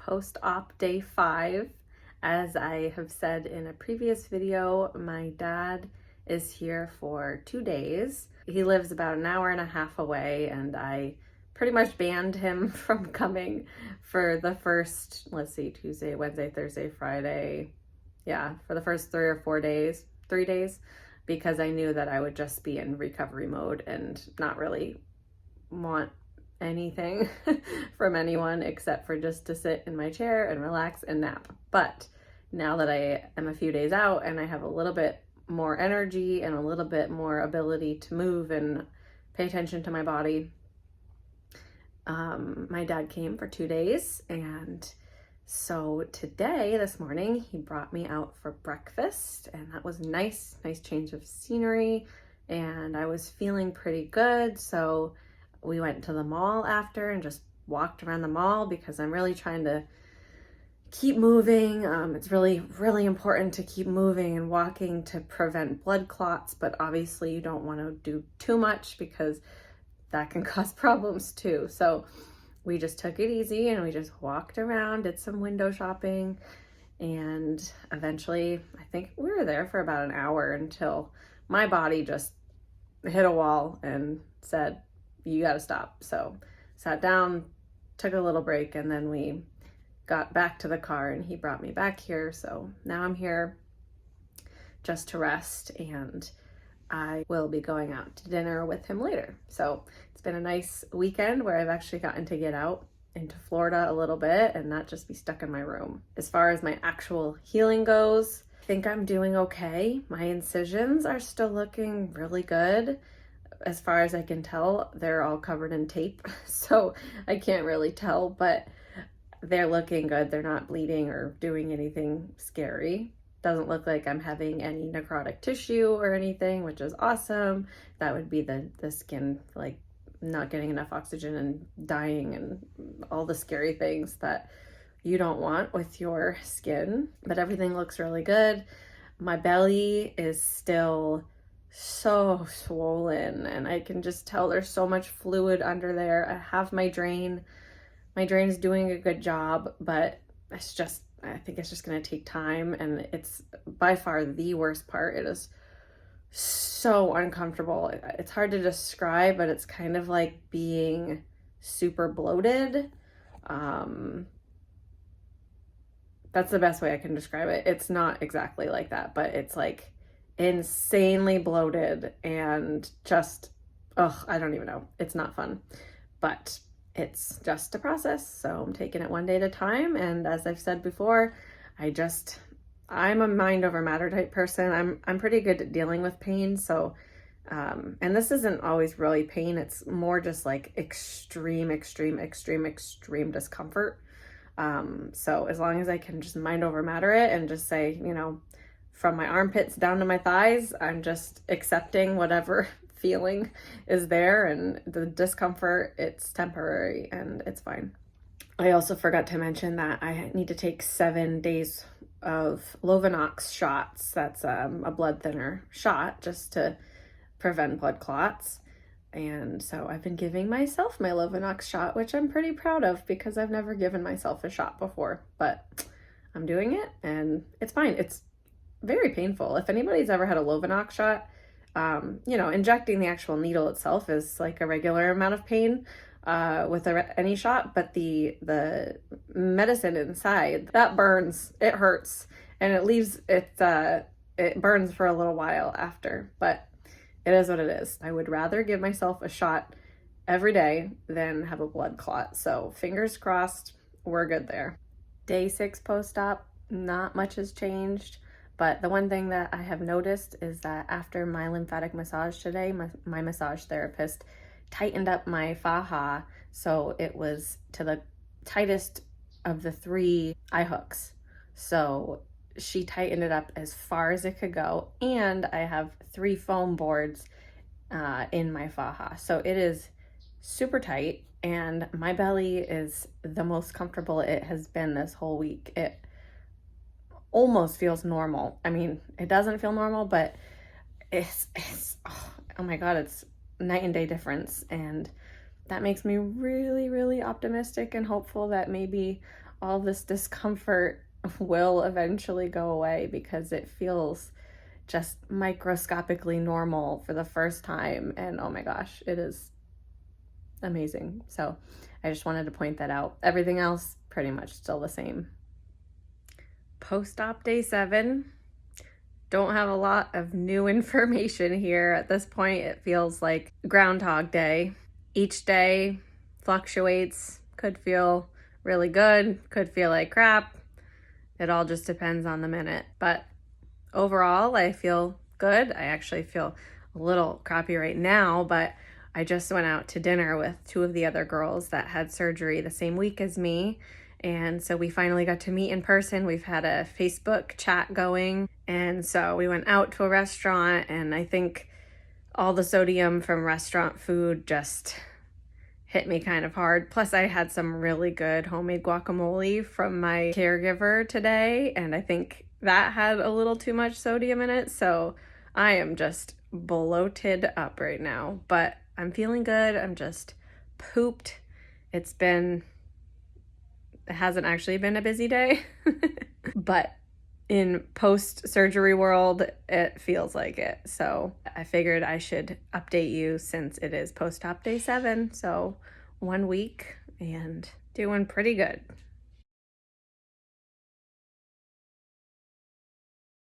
post-op day 5. As I have said in a previous video, my dad is here for 2 days. He lives about an hour and a half away, and I pretty much banned him from coming for the first, let's see, Tuesday, Wednesday, Thursday, Friday. Yeah, for the first 3 days, because I knew that I would just be in recovery mode and not really want anything from anyone except for just to sit in my chair and relax and nap. But now that I am a few days out and I have a little bit more energy and a little bit more ability to move and pay attention to my body, my dad came for 2 days, and so today, this morning, he brought me out for breakfast, and that was nice change of scenery, and I was feeling pretty good. So we went to the mall after and just walked around the mall because I'm really trying to keep moving. It's really, really important to keep moving and walking to prevent blood clots, but obviously you don't want to do too much because that can cause problems too. So we just took it easy and we just walked around, did some window shopping, and eventually I think we were there for about an hour until my body just hit a wall and said, you gotta stop. So sat down, took a little break, and then we got back to the car and he brought me back here. So now I'm here just to rest, and I will be going out to dinner with him later. So it's been a nice weekend where I've actually gotten to get out into Florida a little bit and not just be stuck in my room. As far as my actual healing goes, I think I'm doing okay. My incisions are still looking really good. As far as I can tell, they're all covered in tape, so I can't really tell, but they're looking good. They're not bleeding or doing anything scary. Doesn't look like I'm having any necrotic tissue or anything, which is awesome. That would be the skin like not getting enough oxygen and dying and all the scary things that you don't want with your skin. But everything looks really good. My belly is still so swollen, and I can just tell there's so much fluid under there. I have my drain. My drain is doing a good job, but I think it's just going to take time, and it's by far the worst part. It is so uncomfortable. It's hard to describe, but it's kind of like being super bloated. That's the best way I can describe it. It's not exactly like that, but it's like insanely bloated and just, I don't even know. It's not fun, but it's just a process. So I'm taking it one day at a time. And as I've said before, I'm a mind over matter type person. I'm pretty good at dealing with pain. So, and this isn't always really pain. It's more just like extreme discomfort. So as long as I can just mind over matter it and just say, from my armpits down to my thighs, I'm just accepting whatever feeling is there, and the discomfort, it's temporary and it's fine. I also forgot to mention that I need to take 7 days of Lovenox shots. That's a blood thinner shot just to prevent blood clots. And so I've been giving myself my Lovenox shot, which I'm pretty proud of because I've never given myself a shot before, but I'm doing it and it's fine. It's very painful. If anybody's ever had a Lovenox shot, injecting the actual needle itself is like a regular amount of pain with any shot, but the medicine inside, that burns, it hurts, and it burns for a little while after, but it is what it is. I would rather give myself a shot every day than have a blood clot. So fingers crossed, we're good there. Day 6 post-op, not much has changed. But the one thing that I have noticed is that after my lymphatic massage today, my massage therapist tightened up my faja so it was to the tightest of the 3 eye hooks. So she tightened it up as far as it could go, and I have 3 foam boards in my faja. So it is super tight, and my belly is the most comfortable it has been this whole week. It almost feels normal. I mean, it doesn't feel normal, but it's oh my God, it's night and day difference. And that makes me really, really optimistic and hopeful that maybe all this discomfort will eventually go away because it feels just microscopically normal for the first time. And oh my gosh, it is amazing. So I just wanted to point that out. Everything else pretty much still the same. Post-op day 7. Don't have a lot of new information here. At this point, it feels like Groundhog Day. Each day fluctuates, could feel really good, could feel like crap. It all just depends on the minute. But overall, I feel good. I actually feel a little crappy right now, but I just went out to dinner with 2 of the other girls that had surgery the same week as me. And so we finally got to meet in person. We've had a Facebook chat going. And so we went out to a restaurant, and I think all the sodium from restaurant food just hit me kind of hard. Plus, I had some really good homemade guacamole from my caregiver today, and I think that had a little too much sodium in it. So I am just bloated up right now, but I'm feeling good. I'm just pooped. It hasn't actually been a busy day, but in post-surgery world, it feels like it. So I figured I should update you since it is post-op day 7. So 1 week and doing pretty good.